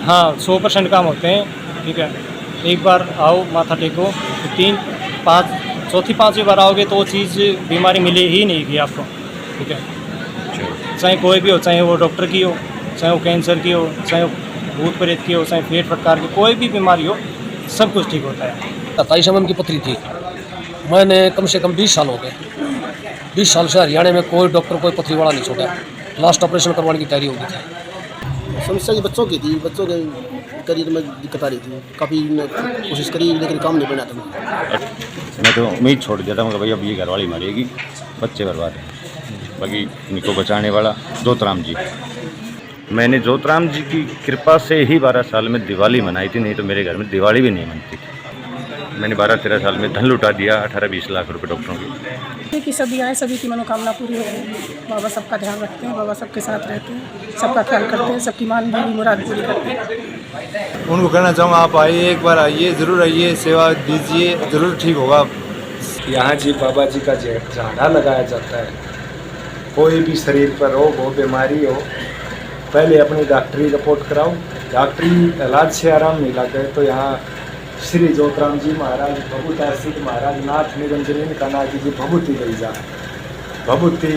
हाँ 100% काम होते हैं। ठीक है, एक बार आओ माथा टेको तो 3 5 चौथी 5वीं बार आओगे तो वो चीज़ बीमारी मिले ही नहीं गी आपको। ठीक है, चाहे कोई भी हो, चाहे वो डॉक्टर की हो, चाहे वो कैंसर की हो, चाहे वो भूत प्रेत की हो, चाहे पेट फटकार की, कोई भी बीमारी हो, सब कुछ ठीक होता है। 27 mm की पथरी थी। मैंने कम से कम 20 साल हो गए, 20 साल से हरियाणा में कोई डॉक्टर कोई पथरी वाला नहीं छोड़ा। लास्ट ऑपरेशन करवाने की तैयारी हो गई थी। समस्या ये बच्चों की थी, बच्चों के करियर में दिक्कत आ रही थी, काफ़ी कोशिश करी लेकिन काम नहीं बना था। मैं तो उम्मीद छोड़ दिया था, मगर भाई अब ये घरवाली मरेगी, बच्चे बर्बाद हैं। बाकी इनको बचाने वाला जोतराम जी। मैंने जोतराम जी की कृपा से ही 12 साल में दिवाली मनाई थी, नहीं तो मेरे घर में दिवाली भी नहीं मनती थी। मैंने 12-13 साल में धन लुटा दिया 18-20 लाख रुपए डॉक्टरों की। कि सभी आए, सभी की मनोकामना पूरी हो गई। बाबा सबका ध्यान रखते हैं, बाबा सबके साथ रहते हैं, सबका ख्याल करते हैं, सबकी मान भी मुराद पूरी करते हैं। उनको कहना चाहूँगा आप आइए, एक बार आइए, ज़रूर आइए, सेवा दीजिए, ज़रूर ठीक होगा। यहाँ जी बाबा जी का झाड़ा लगाया जाता है। कोई भी शरीर पर रोग हो, बीमारी हो, पहले अपनी डॉक्टरी रिपोर्ट कराओ। डॉक्टरी इलाज से आराम नहीं लगे तो यहाँ श्री जोतराम जी महाराज, भभूता सिद्ध महाराज, नाथ निरंजन का नाथ जी भभूति ले जा। भभूति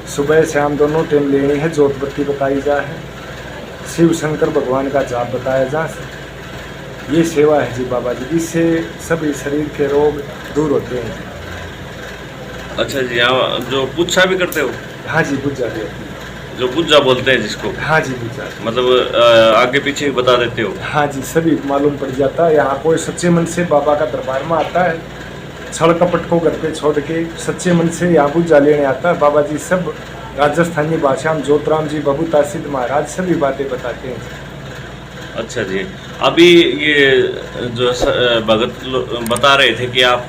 सुबह शाम दोनों टाइम लेनी है। जोत बत्ती बताई जा है। शिव शंकर भगवान का जाप बताया जा। ये सेवा है जी बाबा जी, इससे सभी शरीर के रोग दूर होते हैं। अच्छा जी, यहाँ जो पूछा भी करते हो? हाँ जी, पूजा भी। जो पूजा बोलते हैं जिसको? हाँ जी, पूजा। मतलब आगे पीछे बता देते हो? हाँ जी, सभी मालूम पड़ जाता है। यहाँ कोई सच्चे मन से बाबा का दरबार में आता है, छल कपट को घर पे छोड़ के सच्चे मन से यहाँ पूजा लेने आता है। बाबा जी सब राजस्थानी भाषा में जोतराम जी, भभूता सिद्ध महाराज सभी बातें बताते हैं। अच्छा जी, अभी ये जो भगत बता रहे थे कि आप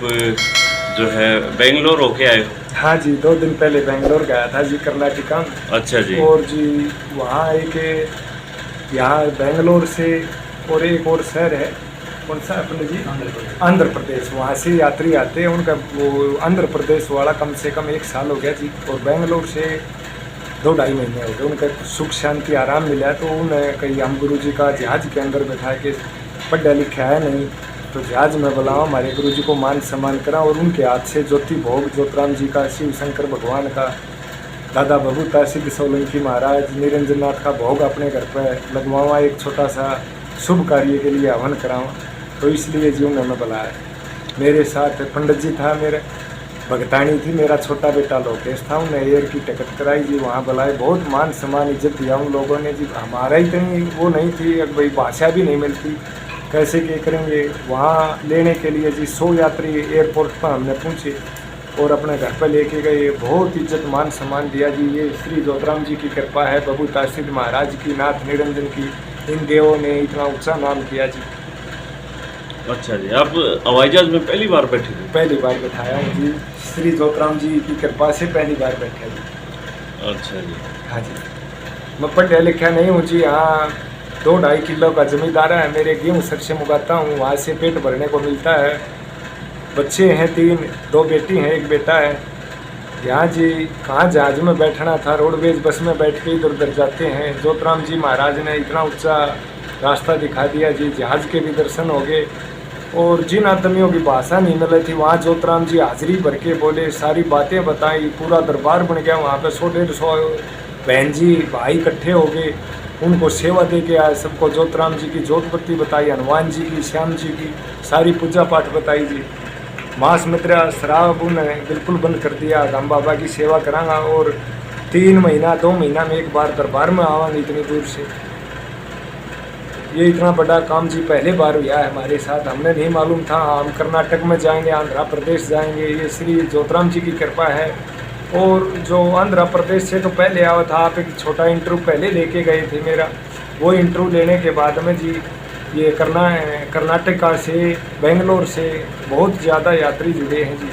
जो है बेंगलोर होके आए हो? हाँ जी, 2 दिन पहले बेंगलोर गया था जी, कर्नाटका। अच्छा जी। और जी वहाँ एक यहाँ बेंगलोर से और एक और शहर है, कौन सा अपने जी? आंध्र प्रदेश। वहाँ से यात्री आते हैं। उनका वो आंध्र प्रदेश वाला कम से कम 1 साल हो गया जी, और बेंगलोर से 2-2.5 महीने हो गए। उनका सुख शांति आराम मिला तो उन्हें कहीं हम गुरु जी का जहाज के अंदर बैठा के, पढ़ा लिखा है नहीं तो जहाज में बुलाओ, हमारे गुरु जी को मान सम्मान करा और उनके हाथ से ज्योति भोग जोतराम जी का, शिव शंकर भगवान का, दादा भभूता सिद्ध सोलंकी महाराज, निरंजन नाथ का भोग अपने घर पर लगवावा। एक छोटा सा शुभ कार्य के लिए हवन कराऊँ, तो इसलिए जी उन्होंने बुलाया। मेरे साथ पंडित जी था, मेरे भगतानी थी, मेरा छोटा बेटा लोकेश था। उन्हें एयर की टिकट कराई जी, वहाँ बुलाए। बहुत मान सम्मान इज्जत दिया उन लोगों ने जी। हमारा इतनी वो नहीं थी, अब भाई भाषा भी नहीं मिलती, कैसे क्या करेंगे। वहाँ लेने के लिए जी 100 यात्री एयरपोर्ट पर हमने पूछे और अपने घर पर लेके गए। बहुत इज्जत मान सम्मान दिया जी। ये श्री जोतराम जी की कृपा है, भभूता सिद्ध महाराज की, नाथ निरंजन की, इन देवों ने इतना ऊंचा नाम किया जी। अच्छा जी, आप हवाई जहाज में पहली बार बैठे थे? पहली बार बैठाया हूँ जी, श्री जोतराम जी की कृपा से पहली बार बैठा जी। अच्छा जी। हाँ जी, मैं पढ़ा लिखा नहीं हूँ जी। हाँ 2-2.5 किलो का जमींदार है। मेरे गेहूँ सरसों उगाता हूँ, वहाँ से पेट भरने को मिलता है। बच्चे हैं 3, 2 बेटी हैं, 1 बेटा है। यहाँ जी कहाँ जहाज में बैठना था, रोडवेज बस में बैठ के इधर उधर जाते हैं। जोतराम जी महाराज ने इतना ऊंचा रास्ता दिखा दिया जी, जहाज के भी दर्शन हो गए। और जिन आदमियों की भाषा नहीं मिल रही थी, वहाँ जोतराम जी हाजिरी भर के बोले, सारी बातें बताई, पूरा दरबार बन गया। वहाँ पे 100-150 बहन जी भाई इकट्ठे हो गए, उनको सेवा दे के आए। सबको जोतराम जी की जोत बत्ती बताई, हनुमान जी की, श्याम जी की सारी पूजा पाठ बताई जी। मांस मित्रा शराब उन्हें बिल्कुल बंद कर दिया। हम बाबा की सेवा करांगा और 3 महीना 2 महीना में एक बार दरबार में आवांगे इतनी दूर से। ये इतना बड़ा काम जी पहले बार हुआ है हमारे साथ, हमने नहीं मालूम था। हम कर्नाटक में जाएंगे, आंध्र प्रदेश जाएंगे, ये श्री जोतराम जी की कृपा है। और जो आंध्र प्रदेश से तो पहले आया था, आप एक छोटा इंटरव्यू पहले लेके गए थे मेरा, वो इंटरव्यू लेने के बाद में जी ये कर्नाटका से, बेंगलोर से बहुत ज़्यादा यात्री जुड़े हैं जी।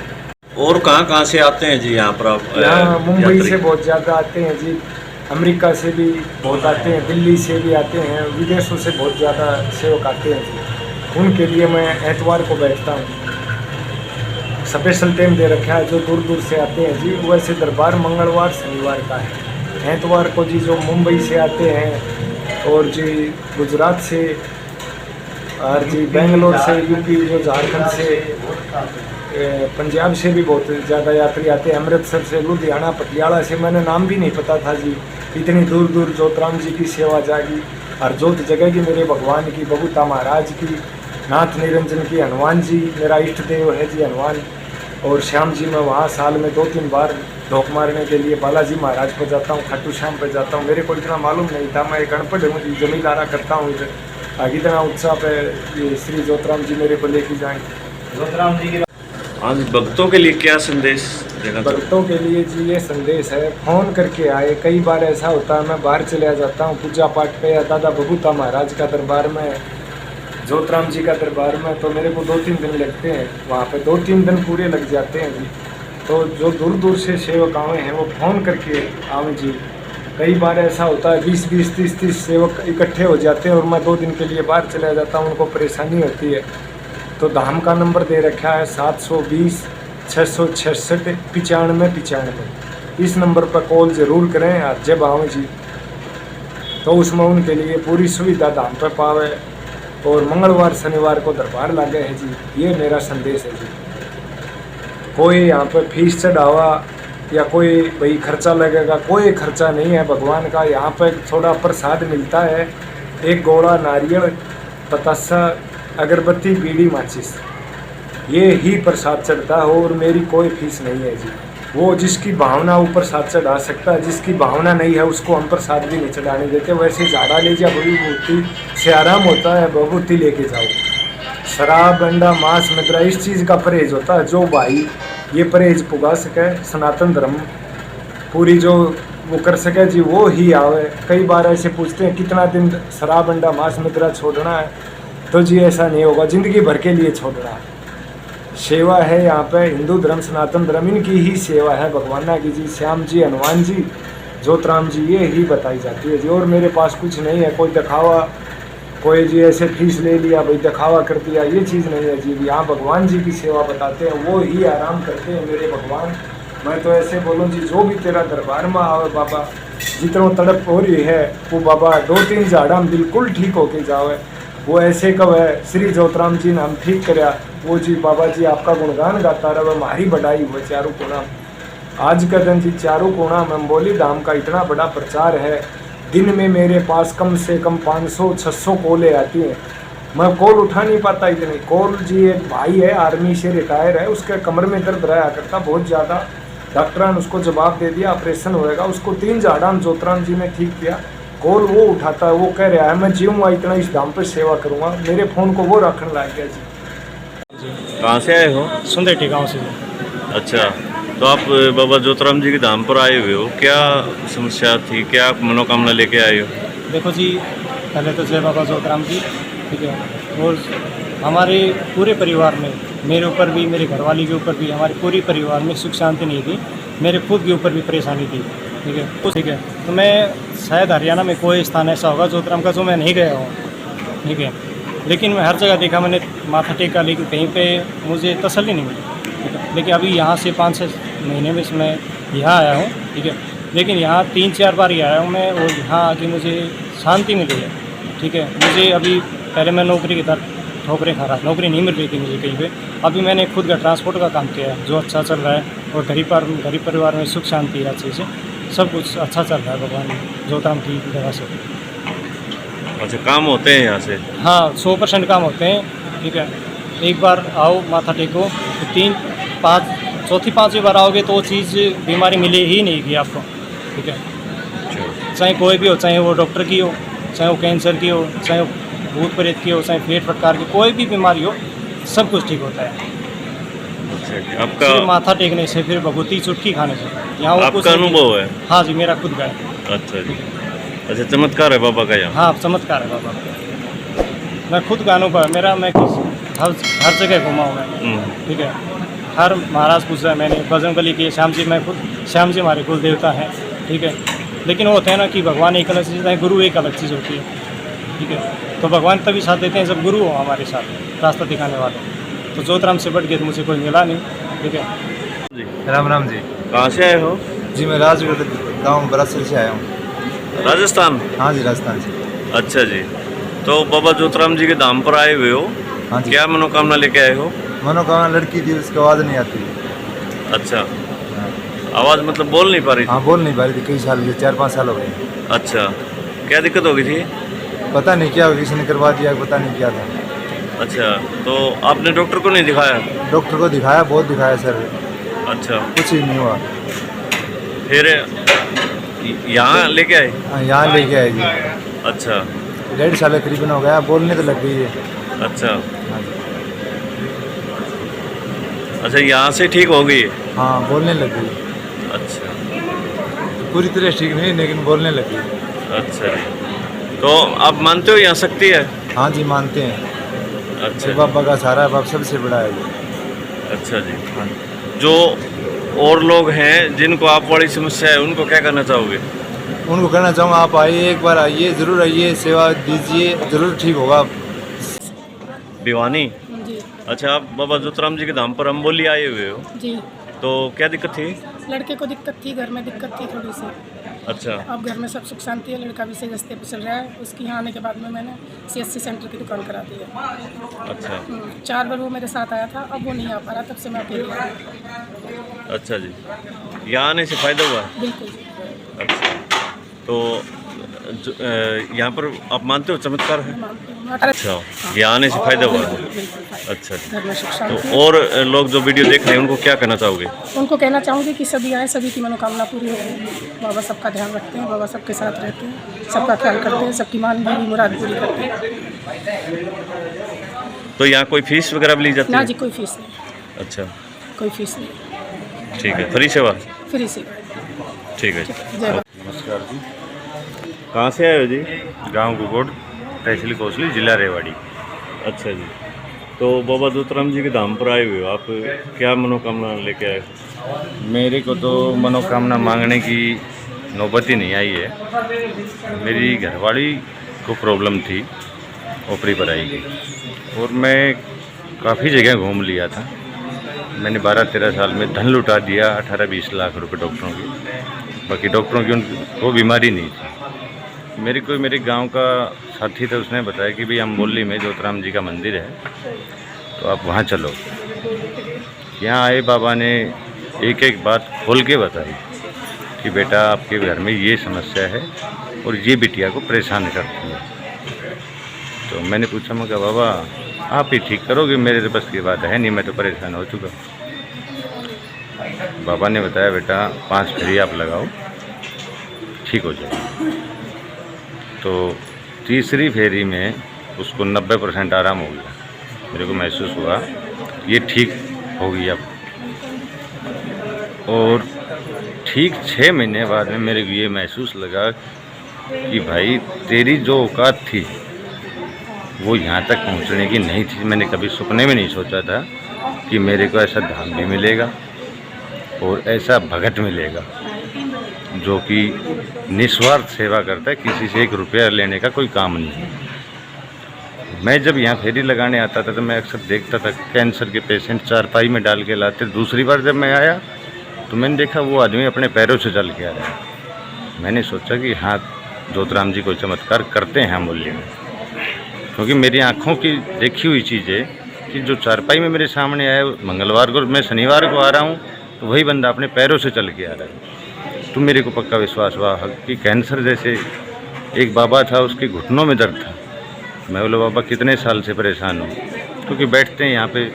और कहाँ से आते हैं जी यहाँ पर आप? यहाँ मुंबई से बहुत ज़्यादा आते हैं जी, अमेरिका से भी बहुत आते हैं, दिल्ली से भी आते हैं, विदेशों से बहुत ज़्यादा सेवक आते हैं जी। उनके लिए मैं एतवार को बैठता हूँ, स्पेशल टाइम दे रखा है। जो दूर दूर से आते हैं जी, वैसे दरबार मंगलवार शनिवार का है। एतवार को जी जो मुंबई से आते हैं, और जी गुजरात से और जी बेंगलोर से, यूपी, जो झारखंड से, पंजाब से भी बहुत ज़्यादा यात्री आते हैं, अमृतसर से, लुधियाना, पटियाला से। मैंने नाम भी नहीं पता था जी, इतनी दूर दूर जोतराम जी की सेवा जागी और जोत जगह की मेरे भगवान की, बबूता महाराज की, नाथ निरंजन की, हनुमान जी मेरा इष्ट देव है जी हनुमान। और श्याम जी मैं वहाँ साल में 2-3 बार ढोक मारने के लिए बालाजी महाराज पर जाता हूँ, खाटू श्याम पर जाता हूँ। मेरे को इतना मालूम नहीं था, मैं एक अनपढ़ हूँ जी, जमींदारा करता हूँ इधर। आगे इतना उत्साह पे ये श्री जोतराम जी मेरे को लेके जाएंगे। जोतराम जी की आज भक्तों के लिए क्या संदेश देना चाहते भक्तों के लिए जी ये संदेश है, फ़ोन करके आए। कई बार ऐसा होता है मैं बाहर चले जाता हूँ पूजा पाठ पे या दादा बबूता महाराज का दरबार में, जोतराम जी का दरबार में, तो मेरे को 2-3 दिन लगते हैं वहाँ पे, 2-3 दिन पूरे लग जाते हैं जी। तो जो दूर दूर से सेवक आए हैं वो फ़ोन करके आए जी। कई बार ऐसा होता है 20-20, 30-30 सेवक इकट्ठे हो जाते हैं और मैं 2 दिन के लिए बाहर चला जाता हूँ, उनको परेशानी होती है। तो धाम का नंबर दे रखा है 720 666 9595। इस नंबर पर कॉल ज़रूर करें और जब आओ जी तो उसमें उनके लिए पूरी सुविधा धाम पर पावे। और मंगलवार शनिवार को दरबार लागे है जी, ये मेरा संदेश है जी। कोई यहाँ पर फीस चढ़ावा या कोई भाई खर्चा लगेगा, कोई खर्चा नहीं है भगवान का। यहाँ पर थोड़ा प्रसाद मिलता है, एक गोला नारियल, पतासा, अगरबत्ती, बीड़ी, माचिस, ये ही प्रसाद चढ़ता है और मेरी कोई फीस नहीं है जी। वो जिसकी भावना ऊपर प्रसाद चढ़ा सकता है, जिसकी भावना नहीं है उसको हम प्रसाद भी नहीं चढ़ाने देते। वैसे झाड़ा ले जा भूति से आराम होता है, भभूति लेके जाओ। शराब, अंडा, मांस, मदिरा, इस चीज़ का परहेज होता है। जो भाई ये परहेज पुगा सके, सनातन धर्म पूरी जो वो कर सके जी, वो ही आवे। कई बार ऐसे पूछते हैं कितना दिन शराब, अंडा, मांस, मदिरा छोड़ना है, तो जी ऐसा नहीं होगा, ज़िंदगी भर के लिए छोड़ना है। सेवा है यहाँ पे, हिंदू धर्म, सनातन धर्म, इनकी ही सेवा है भगवाना की जी। श्याम जी, हनुमान जी, जोतराम जी, ये ही बताई जाती है जी। और मेरे पास कुछ नहीं है, कोई दिखावा, कोई जी ऐसे फीस ले लिया भाई दिखावा कर दिया, ये चीज़ नहीं है जी। यहाँ भगवान जी की सेवा बताते हैं, वो ही आराम करते हैं मेरे भगवान। मैं तो ऐसे बोलूँ जी, जो भी तेरा दरबार में आवे बाबा, जितना तड़प हो रही है वो बाबा 2-3 झाड़ा में बिल्कुल ठीक होके जावे। वो ऐसे कब है श्री जोतराम जी ने हम ठीक कराया, वो जी बाबा जी आपका गुणगान गाता रहा, हमारी बढ़ाई हुई चारों कोना। आज का दिन जी चारों कोना में बोली धाम का इतना बड़ा प्रचार है। दिन में मेरे पास कम से कम 500-600 कॉलें आती हैं, मैं कॉल उठा नहीं पाता इतनी कॉल जी। एक भाई है आर्मी से रिटायर है, उसके कमर में दर्द रहा करता बहुत ज़्यादा, डॉक्टर ने उसको जवाब दे दिया ऑपरेशन होएगा, उसको 3 झाड़ा जोतराम जी ने ठीक किया। कॉल वो उठाता है, वो कह रहा है मैं जीऊँगा इतना, इस धाम पर सेवा करूँगा। मेरे फ़ोन को वो रखने लग गया जी। कहाँ से आए हो? सुंदेटी गाँव से। अच्छा, तो आप बाबा जोतराम जी के धाम पर आए हुए हो, क्या समस्या थी, क्या आप मनोकामना लेके आए हो? देखो जी, पहले तो जय बाबा जोतराम जी, ठीक है। और हमारे पूरे परिवार में, मेरे ऊपर भी, मेरे घरवाली के ऊपर भी, हमारे पूरे परिवार में सुख शांति नहीं थी। मेरे खुद के ऊपर भी परेशानी थी, ठीक है। ठीक है, तो मैं शायद हरियाणा में कोई स्थान ऐसा होगा जोतराम का जो मैं नहीं गया हूँ, ठीक है। लेकिन मैं हर जगह देखा, मैंने माथा टेका, लेकिन कहीं पे मुझे तसल्ली नहीं मिली, ठीक है। लेकिन अभी यहाँ से 5-6 महीने में मैं यहाँ आया हूँ, ठीक है। लेकिन यहाँ 3-4 बार ही आया हूँ मैं, और यहाँ आके मुझे शांति मिली है, ठीक है। मुझे अभी पहले मैं नौकरी की तरफ ठोकरें खा रहा, नौकरी नहीं मिल रही थी मुझे कहीं पे। अभी मैंने खुद का ट्रांसपोर्ट का काम किया है, जो अच्छा चल रहा है। और गरीब परिवार में सुख शांति है, अच्छे से सब कुछ अच्छा चल रहा है भगवान जोतराम की दया से। अच्छा, काम होते हैं यहाँ से? हाँ, 100% काम होते हैं, ठीक है। एक बार आओ माथा टेको, तो 3-5 चौथी 5वीं बार आओगे तो वो चीज़ बीमारी मिले ही नहीं की आपको, ठीक है। चाहे कोई भी हो, चाहे वो डॉक्टर की हो, चाहे वो कैंसर की हो, चाहे वो भूत प्रेत की हो, चाहे पेट फटकार की, कोई भी बीमारी हो, सब कुछ ठीक होता है। अच्छा, आपका माथा टेकने से, फिर भगवती चुटकी खाने से, यहाँ आपका अनुभव है? हाँ जी, मेरा खुद का है। अच्छा जी, अच्छा, चमत्कार है बाबा का यहाँ? हाँ, चमत्कार है बाबा का। मैं खुद का अनुभव है मेरा, मैं हर जगह घुमा हूँ मैं, ठीक है। हर महाराज पूछा है मैंने, बजरंगबली की, श्याम जी, मैं खुद श्याम जी हमारे कुल देवता हैं, ठीक है। लेकिन वो होता है ना कि भगवान एक अलग चीज़ है, गुरु एक अलग चीज़ होती है, ठीक है। तो भगवान तभी साथ देते हैं जब गुरु हो हमारे साथ, रास्ता दिखाने वाले। तो जोतराम से बढ़ के तो मुझे कोई मिला नहीं, ठीक है जी। राम राम जी। कहाँ से आए हो? जी मैं राजगढ़ गाँव बरासर से आया हूँ। राजस्थान? हाँ जी, राजस्थान से। अच्छा जी। तो बाबा जोतराम जी के धाम पर आए हुए हो, हाँ जी। क्या मनोकामना लेके आए हो? मनोकामना लड़की थी, उसकी आवाज़ नहीं आती। अच्छा, आवाज़ मतलब बोल नहीं पा रही थी? हाँ, बोल नहीं पा रही थी, कई साल हुए, 4-5 साल हो गए। अच्छा, क्या दिक्कत हो गई थी? पता नहीं क्या हो, किसी ने करवा दिया, पता नहीं क्या था। अच्छा, तो आपने डॉक्टर को नहीं दिखाया? डॉक्टर को दिखाया, बहुत दिखाया सर, अच्छा, कुछ ही नहीं हुआ। फिर यहाँ लेके आए? हाँ, यहाँ लेके आए जी। अच्छा 1.5 साल करीबन हो गया, बोलने तो लग गई है। अच्छा हाँ जी। अच्छा, यहाँ से ठीक हो गई है? हाँ, बोलने लग गई। अच्छा पूरी तरह ठीक नहीं, लेकिन बोलने लग गई। अच्छा जी। तो आप मानते हो यहाँ शक्ति है? हाँ जी, मानते हैं। अच्छा बाबा का सहारा, बाप सबसे बड़ा है जी। अच्छा जी। हाँ, जो और लोग हैं जिनको आप वाली समस्या है, उनको क्या करना चाहोगे? उनको कहना चाहूँगा, आप आइए, एक बार आइए, ज़रूर आइए, सेवा दीजिए, ज़रूर ठीक होगा। भिवानी? जी अच्छा, आप बाबा जोतराम जी के धाम पर अम्बोली आए हुए हो, जी। तो क्या दिक्कत थी? लड़के को दिक्कत थी, घर में दिक्कत थी थोड़ी सी। अच्छा अब घर में सब सुख शांति है, लड़का भी सही रास्ते पे चल रहा है। उसके यहाँ आने के बाद में मैंने CSC सेंटर की दुकान करा दी है। अच्छा 4 बार वो मेरे साथ आया था, अब वो नहीं आ पा रहा, तब से मैं अकेली आई। अच्छा जी। यहाँ आने से फ़ायदा हुआ? बिल्कुल। अच्छा, तो यहाँ पर आप मानते हो चमत्कार है? अच्छा, यहाँ आने से फ़ायदा हुआ? अच्छा जी। घर में सुख तो शांति। और लोग जो वीडियो देख रहे हैं उनको क्या कहना चाहोगे? उनको कहना चाहूँगी कि सभी आए, सभी की मनोकामना पूरी हो गई। बाबा सबका ध्यान रखते हैं, बाबा सबके साथ रहते हैं, सबका ख्याल करते हैं, सबकी मांगी मुराद पूरी करते हैं। तो यहाँ कोई फीस वगैरह भी ली जाती ना है? जी, कोई फीस नहीं, अच्छा कोई फीस नहीं, ठीक है, फ्री सेवा? फ्री से। ठीक है जी। जय बाबा। नमस्कार जी। कहाँ से आए हो जी? गांव कुकोट, तहसील कोसली, जिला रेवाड़ी। अच्छा जी। तो बाबा जोतराम जी के धाम पर आए हुए हो, आप क्या मनोकामना लेके आए हो? मेरे को तो मनोकामना मांगने की नौबत ही नहीं आई है। मेरी घरवाली को प्रॉब्लम थी, ओपरी पर आई गई, और मैं काफ़ी जगह घूम लिया था। मैंने 12-13 साल में धन लुटा दिया, 18-20 लाख रुपए डॉक्टरों की। बाकी डॉक्टरों की उनको बीमारी नहीं थी। मेरे गांव का साथी था, उसने बताया कि भाई अम्बोली में जोतराम जी का मंदिर है, तो आप वहाँ चलो। यहाँ आए, बाबा ने एक एक बात खोल के बताई कि बेटा आपके घर में ये समस्या है और ये बिटिया को परेशान करती है। तो मैंने पूछा, मैं कहा बाबा आप ही ठीक करोगे, मेरे तो बस की बात है नहीं, मैं तो परेशान हो चुका। बाबा ने बताया बेटा 5 फेरी आप लगाओ, ठीक हो जाएगा। तो तीसरी फेरी में उसको 90% आराम हो गया। मेरे को महसूस हुआ ये ठीक होगी अब। और ठीक 6 महीने बाद में मेरे को ये महसूस लगा कि भाई तेरी जो औकात थी वो यहाँ तक पहुँचने की नहीं थी। मैंने कभी सपने में नहीं सोचा था कि मेरे को ऐसा धाम भी मिलेगा और ऐसा भगत मिलेगा जो कि निस्वार्थ सेवा करता है, किसी से 1 रुपया लेने का कोई काम नहीं है। मैं जब यहाँ फेरी लगाने आता था तो मैं अक्सर देखता था कैंसर के पेशेंट चारपाई में डाल के लाते। दूसरी बार जब मैं आया तो मैंने देखा वो आदमी अपने पैरों से चल के आ रहा है। मैंने सोचा कि हाँ, जोतराम जी कोई चमत्कार करते हैं अमूल्य में, क्योंकि मेरी आँखों की देखी हुई चीज़ें कि जो चारपाई में मेरे सामने आया, मंगलवार को मैं शनिवार को आ रहा हूँ तो वही बंदा अपने पैरों से चल के आ रहा है। तो मेरे को पक्का विश्वास हुआ कि कैंसर जैसे एक बाबा था, उसके घुटनों में दर्द था। मैं बोला बाबा कितने साल से परेशान हूँ, क्योंकि बैठते हैं यहाँ पे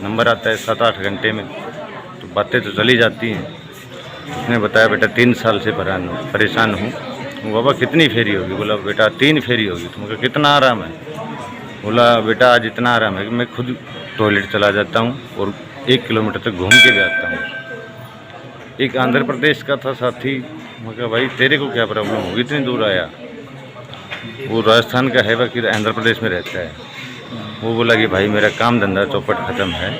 नंबर आता है 7-8 घंटे में, तो बातें तो चली जाती हैं। उसने बताया बेटा 3 साल से परेशान हूँ। बाबा कितनी फेरी होगी? बोला बेटा 3 फेरी होगी। तो मुझे कितना आराम है? बोला बेटा आज इतना आराम है कि मैं खुद टॉयलेट चला जाता हूँ और 1 किलोमीटर तक घूम के भी आता हूँ। एक आंध्र प्रदेश का था साथी, मैं कहा भाई तेरे को क्या प्रॉब्लम होगी, इतनी दूर आया? वो राजस्थान का है, बाकी आंध्र प्रदेश में रहता है। वो बोला कि भाई मेरा काम धंधा चौपट ख़त्म है।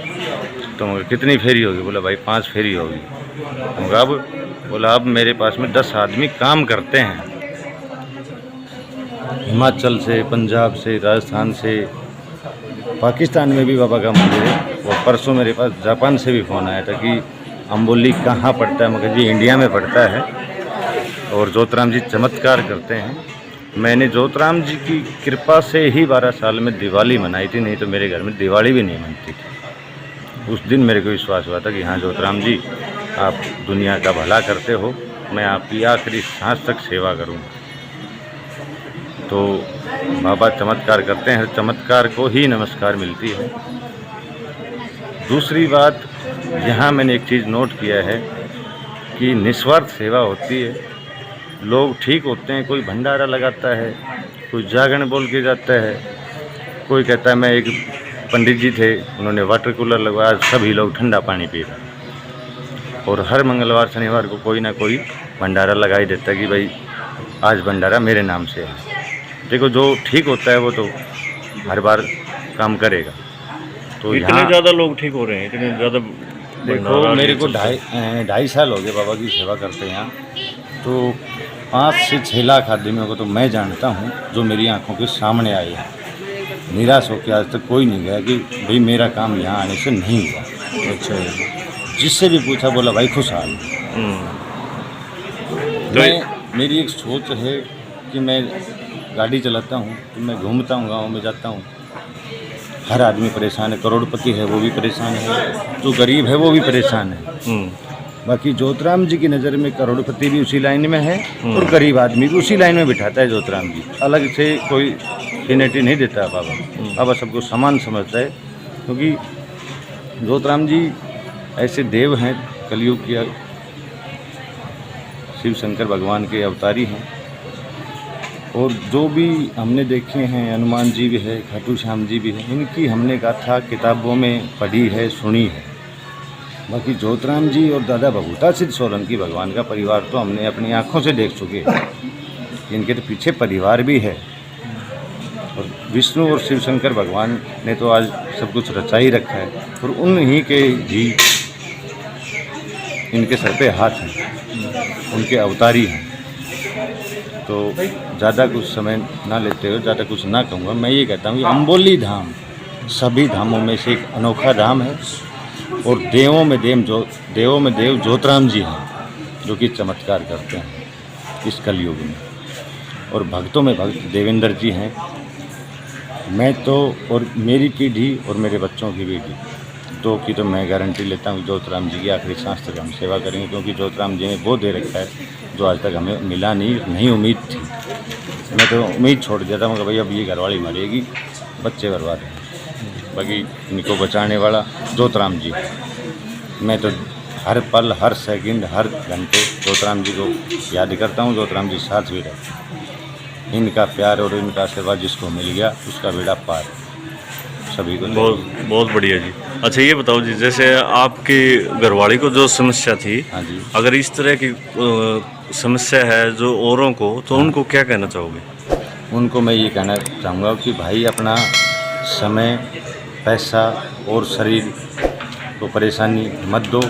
तो मगर कितनी फेरी होगी? बोला भाई 5 फेरी होगी। मगर अब बोला अब मेरे पास में 10 आदमी काम करते हैं, हिमाचल से, पंजाब से, राजस्थान से, पाकिस्तान में भी बाबा का मंदिर है। और परसों मेरे पास जापान से भी फ़ोन आया था कि अम्बोली कहाँ पड़ता है? मगर जी इंडिया में पड़ता है और जोतराम जी चमत्कार करते हैं। मैंने जोतराम जी की कृपा से ही 12 साल में दिवाली मनाई थी, नहीं तो मेरे घर में दिवाली भी नहीं मनती थी। उस दिन मेरे को विश्वास हुआ था कि हाँ जोतराम जी, आप दुनिया का भला करते हो, मैं आपकी आखिरी सांस तक सेवा करूँगा। तो बाबा चमत्कार करते हैं, चमत्कार को ही नमस्कार मिलती है। दूसरी बात, यहाँ मैंने एक चीज़ नोट किया है कि निस्वार्थ सेवा होती है। लोग ठीक होते हैं, कोई भंडारा लगाता है, कोई जागरण बोल के जाता है, कोई कहता है, मैं एक पंडित जी थे, उन्होंने वाटर कूलर लगवाया, सभी लोग ठंडा पानी पी रहे हैं। और हर मंगलवार शनिवार को कोई ना कोई भंडारा लगा ही देता है कि भाई आज भंडारा मेरे नाम से है। देखो, जो ठीक होता है वो तो हर बार काम करेगा। तो इतने ज़्यादा लोग ठीक हो रहे हैं, इतने ज़्यादा। देखो, मेरे को 2.5 साल हो गए बाबा की सेवा करते हैं यहाँ। तो 5 से 6 लाख आदमियों को तो मैं जानता हूँ जो मेरी आंखों के सामने आए हैं। निराश होकर आज तक कोई नहीं गया कि भाई मेरा काम यहाँ आने से नहीं हुआ। अच्छा, जिससे भी पूछा बोला भाई खुशहाल। मेरी एक सोच है कि मैं गाड़ी चलाता हूँ तो मैं घूमता हूँ, गाँव में जाता हूँ, हर आदमी परेशान है। करोड़पति है वो भी परेशान है, जो गरीब है वो भी परेशान है। बाकी जोतराम जी की नज़र में करोड़पति भी उसी लाइन में है और गरीब आदमी भी उसी लाइन में बिठाता है जोतराम जी। अलग से कोई फिनेटी नहीं देता बाबा। बाबा सबको समान समझता है, क्योंकि जोतराम जी ऐसे देव हैं, कलयुग के शिव शंकर भगवान के अवतारी हैं। और जो भी हमने देखे हैं, हनुमान जी भी है, खाटू श्याम जी भी है, इनकी हमने गाथा किताबों में पढ़ी है, सुनी है। बाकी जोतराम जी और दादा भगूता सिद्ध सोलंकी भगवान का परिवार तो हमने अपनी आँखों से देख चुके हैं। इनके तो पीछे परिवार भी है। और विष्णु और शिव शंकर भगवान ने तो आज सब कुछ रचा ही रखा है, और उन्हीं के जी इनके सर पे हाथ हैं, उनके अवतारी हैं। तो ज़्यादा कुछ समय ना लेते हुए, ज़्यादा कुछ ना कहूँगा। मैं ये कहता हूँ कि अम्बोली धाम सभी धामों में से एक अनोखा धाम है, और देवों में देव जोतराम जी हैं, जो कि चमत्कार करते हैं इस कलयुग में। और भक्तों में भक्त देवेंद्र जी हैं। मैं तो, और मेरी पीढ़ी और मेरे बच्चों की पीढ़ी दो की तो मैं गारंटी लेता हूँ जोतराम जी की आखिरी सांस तक हम सेवा करेंगे, क्योंकि जोतराम जी ने वो दे रखा है जो आज तक हमें मिला नहीं उम्मीद थी। मैं तो उम्मीद छोड़ दिया था, मगर भाई अब ये घरवाली मरेगी, बच्चे बर्बाद हैं। बाकी इनको बचाने वाला जोतराम जी। मैं तो हर पल, हर सेकंड, हर घंटे जोतराम जी को याद करता हूँ। जोतराम जी साथ भी रहते। इनका प्यार और इनका आशीर्वाद जिसको मिल गया उसका बेड़ा पार सभी को। बहुत बढ़िया जी। अच्छा, ये बताओ जी, जैसे आपकी घरवाली को जो समस्या थी, हाँ जी, अगर इस तरह की समस्या है जो औरों को, तो उनको क्या कहना चाहोगे? उनको मैं ये कहना चाहूँगा कि भाई अपना समय, पैसा और शरीर को परेशानी मत दो।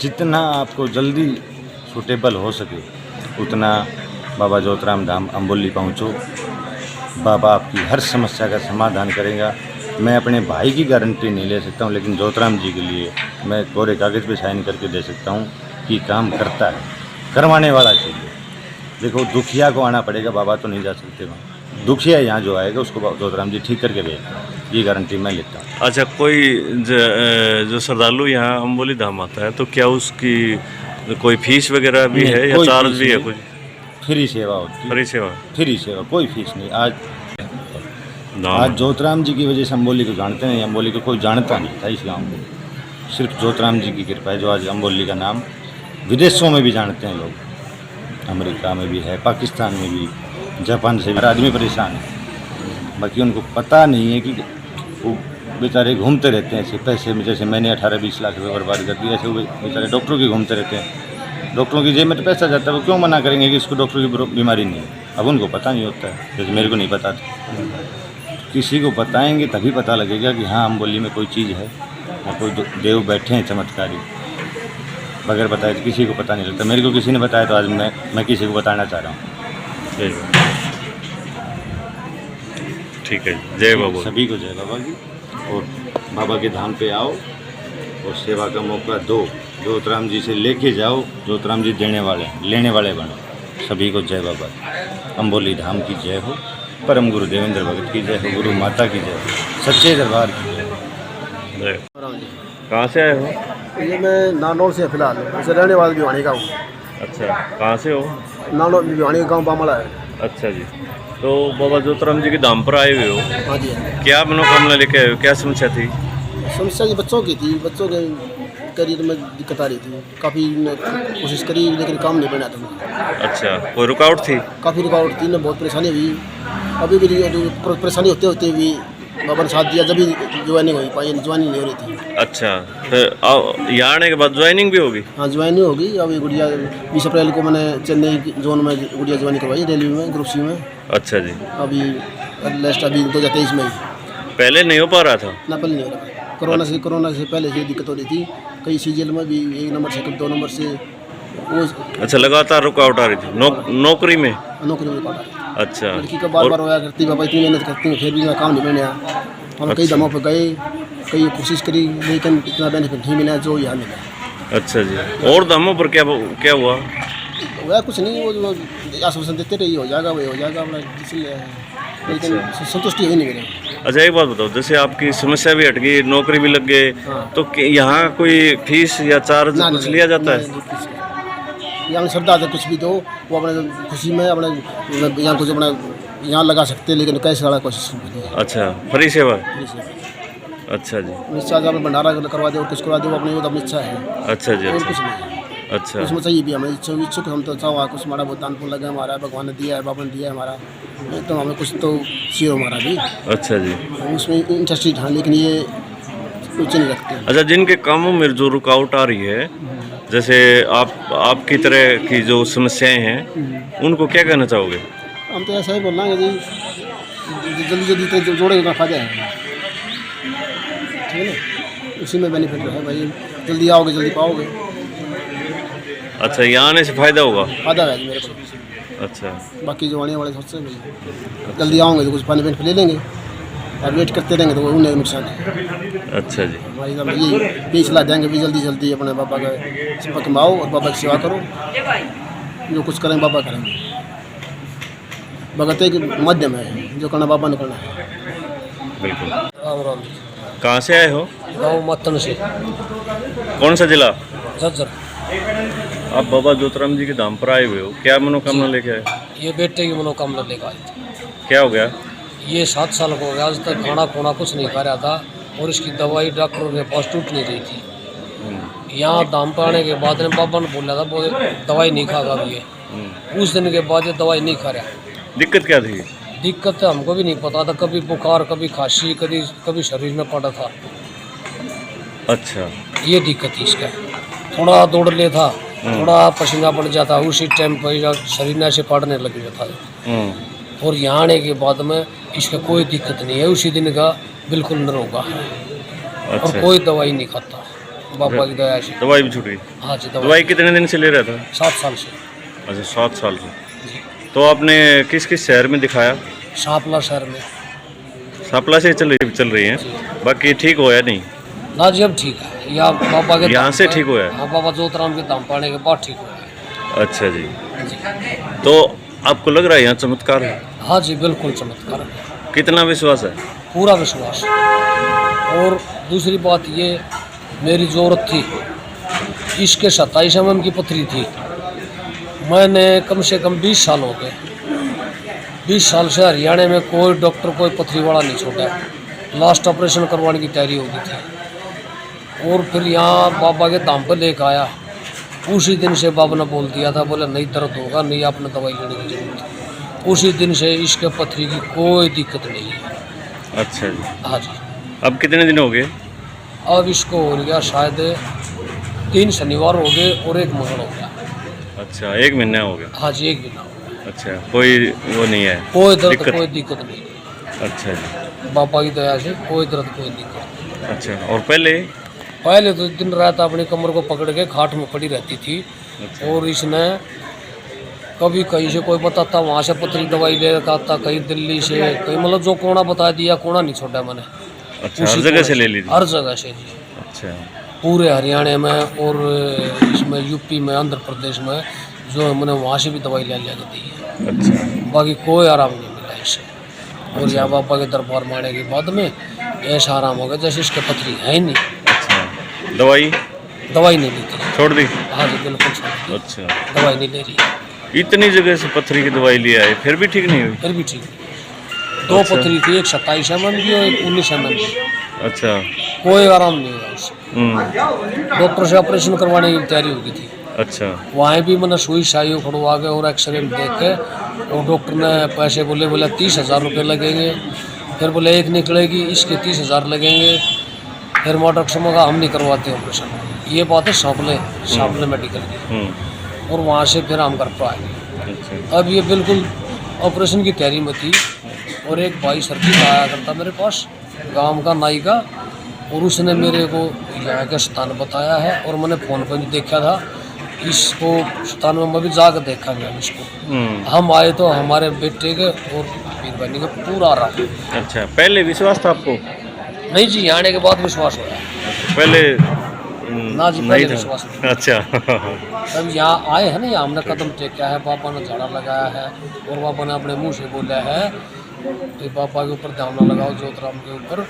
जितना आपको जल्दी सूटेबल हो सके उतना बाबा जोतराम धाम अम्बोली पहुँचो। बाबा आपकी हर समस्या का समाधान करेगा। मैं अपने भाई की गारंटी नहीं ले सकता हूँ, लेकिन जोतराम जी के लिए मैं कोरे कागज़ पे साइन करके दे सकता हूँ कि काम करता है, करवाने वाला चाहिए। देखो, दुखिया को आना पड़ेगा, बाबा तो नहीं जा सकते वहाँ। दुखिया यहाँ जो आएगा उसको जोतराम जी ठीक करके भेजते हैं, ये गारंटी मैं लेता हूँ। अच्छा, कोई जो श्रद्धालु यहाँ अम्बोली धाम आता है, तो क्या उसकी कोई फीस वगैरह भी है या चार्ज भी है कुछ? फ्री सेवा होती है। फ्री सेवा, कोई फीस नहीं। आज जोतराम जी की वजह से अम्बोली को जानते हैं। अम्बोली को कोई जानता नहीं था इस गांव को। सिर्फ जोतराम जी की कृपा है जो आज अम्बोली का नाम विदेशों में भी जानते हैं लोग। अमेरिका में भी है, पाकिस्तान में भी, जापान से भी हर आदमी परेशान है। बाकी उनको पता नहीं है कि वो बेचारे घूमते रहते हैं ऐसे पैसे में। जैसे मैंने 18-20 लाख रुपये बर्बाद कर दिया, ऐसे वो बेचारे डॉक्टरों की घूमते रहते हैं। डॉक्टरों की जेब में तो पैसा जाता है, वो क्यों मना करेंगे कि इसको डॉक्टर की बीमारी नहीं है। अब उनको पता नहीं होता है, जैसे मेरे को नहीं पता था। किसी को बताएंगे तभी पता लगेगा कि हाँ अम्बोली में कोई चीज़ है या कोई देव बैठे हैं चमत्कारी। बगैर बताए तो किसी को पता नहीं लगता। मेरे को किसी ने बताया तो आज मैं किसी को बताना चाह रहा हूँ। ठीक है, जय बाबा। सभी को जय बाबा की। और बाबा के धाम पे आओ और सेवा का मौका दो। जोतराम जी से लेके जाओ, जोतराम जी देने वाले, लेने वाले बनो। सभी को जय बाबा। अम्बोली धाम की जय हो, परम गुरु देवेंद्र भगत की जय हो, गुरु माता की जय हो, सच्चे दरबार की जय हो। जय। राम जी। कहाँ से आए हो? ये मैं नानौल से फिलहाल वैसे रहने वाला भिवानी का हूँ। अच्छा, कहाँ से हो? नानौल भिवानी गाँव बामला है। अच्छा जी। तो बाबा ज्योतिराम जी के धाम पर आए हुए हो, हाँ जी हाँ। क्या मनोकामना लेके आए हो? क्या समस्या थी? समस्या जी बच्चों की थी, बच्चों के करियर में दिक्कत आ रही थी, काफ़ी कोशिश करी लेकिन काम नहीं बना था। अच्छा, कोई रुकावट थी? काफ़ी रुकावट थी ना, बहुत परेशानी हुई। अभी भी परेशानी होते होते भी बाबा ने साथ दिया, जब भी ज्वाइनिंग हुई पाई, ज्वाइनिंग नहीं हो रही थी। अच्छा, तो यहाँ आने के बाद ज्वाइनिंग भी होगी? हाँ ज्वाइनिंग होगी। अभी गुड़िया 20 अप्रैल को मैंने चेन्नई जोन में गुड़िया ज्वाइनिंग करवाई, रेलवे में ग्रुप सी में। अच्छा जी। अभी लास्ट अभी 2023 में ही। पहले नहीं हो पा रहा था? ना पहले नहीं हो रहा, कोरोना से पहले से दिक्कत हो रही थी। कई सीजन में भी 1 नंबर से 2 नंबर से वो। अच्छा, लगातार रुकावट आ रही थी नौकरी में? नौकरी में काटा। अच्छा। लड़की का बार बार होया करती, बाबा इतनी मेहनत करती हूँ फिर भी मेरा काम नहीं बना। हम कई दमों पर गए, कई कोशिश करी लेकिन इतना बेनिफिट नहीं मिला जो यहाँ मिला। अच्छा जी। और दामों पर क्या क्या हुआ? वह कुछ नहीं, वो जो आश्वासन देते रही हो जाएगा वही हो जाएगा अपना, इसलिए लेकिन संतुष्टि हुई नहीं मेरे। अच्छा, एक बात बताओ, जैसे आपकी समस्या भी हट गई, नौकरी भी लग गए, हाँ। तो यहाँ कोई फीस या चार्ज कुछ लिया जाता है? यहाँ श्रद्धा से कुछ भी दो, वो अपने खुशी में अपने यहाँ कुछ अपना यहाँ लगा सकते हैं, लेकिन कैसे वाला कोशिश नहीं है। अच्छा, फ्री सेवा? अच्छा जी। इच्छा जब भंडारा करवा दे और कुछ करवा दे, वो अपनी वो अपनी इच्छा है। अच्छा जी। और अच्छा कुछ नहीं है। अच्छा। उसमें चाहिए भी हमें इच्छुक हम तो चाहो कुछ हमारा बहुत दान पुण्य लगे, हमारा भगवान ने दिया है, बाबा ने दिया है हमारा, तो हमें कुछ तो चाहिए हमारा भी। अच्छा जी। उसमें इंटरेस्टेड हाँ, लेकिन ये कुछ नहीं रखते। अच्छा, जिनके कामों में जो रुकावट आ रही है, जैसे आपकी तरह की जो समस्याएं हैं, उनको क्या कहना चाहोगे? हम तो ऐसा ही बोल रहे हैं जी, जल्दी जल्दी जोड़ेगा का फायदा है, ठीक है ना, उसी में बेनिफिट है भाई। जल्दी आओगे जल्दी पाओगे। अच्छा, यहाँ आने से फायदा होगा? फायदा है जी मेरे को। अच्छा। बाकी जो आने वाले सोचते हैं भाई जल्दी आओगे तो कुछ पानी बेनिफिट ले लेंगे, और वेट करते रहेंगे तो वो उन्हें नुकसान है। अच्छा जी। हमारी सब यही सलाह देंगे भी जल्दी जल्दी अपने बाबा का संपर्क में आओ और बाबा की सेवा करो, जो कुछ करेंगे बाबा करेंगे। भगत एक माध्यम है, जो करना बाबा ने करना है। बिल्कुल। राम राम जी। कहाँ से आए हो? गाँव मतन से, कौन सा जिला? झज्जर। आप बाबा ज्योतिराम जी के धाम पर आए हुए हो, क्या मनोकामना लेके आए? ये बेटे की मनोकामना लेकर आए थे। क्या हो गया? ये 7 साल को हो गया, आज तक खाना खोना कुछ नहीं खा रहा था, और इसकी दवाई डॉक्टरों के पास टूट नहीं रही थी। यहाँ दाम पर आने के बाद बाबा ने बोला था वो दवाई नहीं खागा भी है। उस दिन के बाद ये दवाई नहीं खा रहा। दिक्कत क्या थी? दिक्कत हमको भी नहीं पता था, कभी बुखार, कभी खांसी, कभी शरीर में पड़ा था। अच्छा। ये दिक्कत थी इसका। थोड़ा दौड़ ले था, थोड़ा पसीना पड़ जाता, उसी टाइम पर शरीर में ऐसे पड़ने लग जाता है। और यहाँ आने के बाद में इसका कोई दिक्कत नहीं है, उसी दिन का बिल्कुल निरोगा है। अच्छा। और कोई दवाई नहीं खाता बाबा की दया से। दवाई भी छूट गई? हाँ जी। दवाई कितने दिन से ले रहा था? 7 साल से। अच्छा, 7 साल से। तो आपने किस किस शहर में दिखाया? शापला शहर में। सापला से चल रही है, बाकी ठीक होया नहीं? ना जी, अब ठीक है। या बाबा के यहाँ से ठीक हुआ है? हाँ, बाबा ज्योतिराम के धाम पाने के बाद ठीक हुआ है। अच्छा जी। तो आपको लग रहा है यहाँ चमत्कार है? हाँ जी, बिल्कुल चमत्कार है। कितना विश्वास है? पूरा विश्वास। और दूसरी बात ये, मेरी ज़रूरत थी, इसके 27 mm की पथरी थी। मैंने कम से कम 20 साल हो गए, 20 साल से हरियाणा में कोई डॉक्टर कोई पथरी वाला नहीं छोड़ा। लास्ट ऑपरेशन करवाने की तैयारी हो गई थी, और फिर यहाँ बाबा के धाम पर लेकर आया। उसी दिन से बाबा ने बोल दिया था, बोले नहीं दर्द होगा, नहीं आपने दवाई लेने की जरूरत है। उसी दिन से इसके पथरी की कोई दिक्कत नहीं है। अच्छा जी। हाँ जी। अब कितने दिन हो गए? अब इसको हो गया शायद 3 शनिवार हो गए और 1 मंगल हो गया। अच्छा, 1 महीना हो गया? हाँ जी, 1 महीना हो गया। अच्छा, कोई वो नहीं है? कोई दर्द कोई दिक्कत नहीं। अच्छा जी। बाबा की दया से कोई दर्द कोई दिक्कत। अच्छा, और पहले तो दिन रात अपनी कमर को पकड़ के खाट में पड़ी रहती थी। अच्छा। और इसने कभी कहीं से कोई बताता वहाँ से पथरी दवाई ले रखा था, कहीं दिल्ली से, कहीं मतलब जो कोना बता दिया, कोना नहीं छोड़ा मैंने। अच्छा, हर जगह से ले ली थी? हर जगह से जी। अच्छा। पूरे हरियाणा में और इसमें यूपी में, आंध्र प्रदेश में, जो मैंने वहाँ से भी दवाई ले लिया दी है, अच्छा बाकी कोई आराम नहीं मिला इससे। और यहाँ बाबा के दरबार में आने के बाद में ऐसा आराम हो गया जैसे इसके पथरी है ही नहीं। अच्छा दवाई दवाई नहीं लेती। छोड़ दी? हाँ जी बिल्कुल छोड़ दी। अच्छा दवाई नहीं ले रही। इतनी जगह से पथरी की दवाई लिया है फिर भी ठीक नहीं हुई? फिर भी ठीक। दो अच्छा। पथरी थी, एक 27 mm की और एक 19 mm की। अच्छा कोई आराम नहीं हुआ उससे। डॉक्टर से ऑपरेशन करवाने की तैयारी हो गई थी। अच्छा वहाँ भी मैंने सुई शाई खड़वा के और एक्सरे में देख के और डॉक्टर ने पैसे बोले 30,000 रुपये लगेंगे। फिर बोले एक निकलेगी इसके 30,000 लगेंगे। फिर मैं डॉक्टर से कहा हम नहीं करवाते ऑपरेशन। ये बात है सांपले मेडिकल की। और वहाँ से फिर हम घर पर आए। अच्छा अब ये बिल्कुल ऑपरेशन की तैयारी में थी। और एक भाई सर्दी का आया करता मेरे पास, गांव का नाई का, और उसने मेरे को यहाँ का स्थान बताया है। और मैंने फ़ोन पर भी देखा था इसको स्थान में, मैं भी जाकर देखा गया इसको। हम आए तो हमारे बेटे के और वीर बहनी का पूरा रहा। अच्छा पहले विश्वास था आपको? नहीं जी, यहाँ आने के बाद विश्वास हुआ। पहले ना जी पहले विश्वास नहीं। अच्छा तब यहाँ आए हैं ना, यहाँ हमने कदम टेका है, बाबा ने झाड़ा लगाया है और बाबा ने अपने मुंह से बोला है कि बाबा के ऊपर ध्यान न लगाओ, ज्योतराम के ऊपर।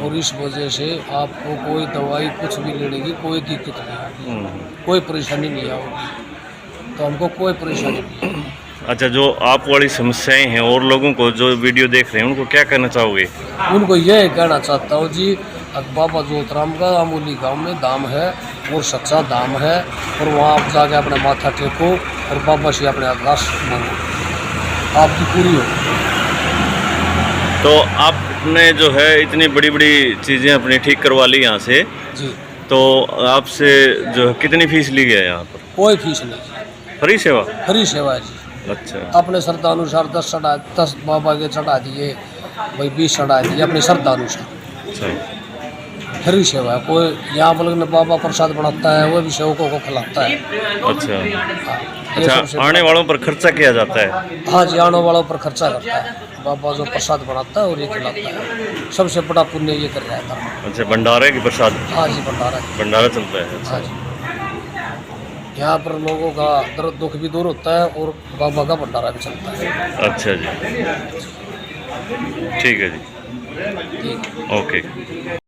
और इस वजह से आपको कोई दवाई कुछ भी लेने की कोई दिक्कत नहीं होगी, कोई परेशानी नहीं होगी। तो हमको कोई परेशानी नहीं है। अच्छा जो आप वाली समस्याएं हैं और लोगों को जो वीडियो देख रहे हैं उनको क्या कहना चाहोगे? उनको यह कहना चाहता हूँ जी, बाबा ज्योतराम का अमूली गांव में धाम है और सच्चा धाम है। और वहाँ आप जाके अपना माथा टेको और बाबा से अपने अरदास मांगो, आपकी पूरी हो। तो आपने जो है इतनी बड़ी बड़ी चीज़ें अपनी ठीक करवा ली यहाँ से, जी तो आपसे जो है कितनी फीस ली गई है यहाँ पर? कोई फीस नहीं, फ्री सेवा? फ्री सेवा है जी। अच्छा अपने श्रद्धा अनुसार 10 बाबा के चढ़ा दिए, भाई 20 चढ़ा दिए अपनी श्रद्धा अनुसार। अच्छा फ्री सेवा है। कोई यहाँ बल्कि में बाबा प्रसाद बनाता है, वो भी सेवकों को खिलाता है। अच्छा हाँ, ये सबसे अच्छा आने वालों पर खर्चा किया जाता है? हाँ जी, आने वालों पर खर्चा करता है बाबा, जो प्रसाद बनाता है और ये खिलाता है। सबसे बड़ा पुण्य ये कर रहा था। अच्छा भंडारे की प्रसाद? हाँ जी भंडारा। भंडारा चलता है? हाँ जी, यहाँ पर लोगों का दर्द दुख भी दूर होता है और बाबा का भंडारा भी चलता है। अच्छा जी ठीक है जी ठीक। ओके।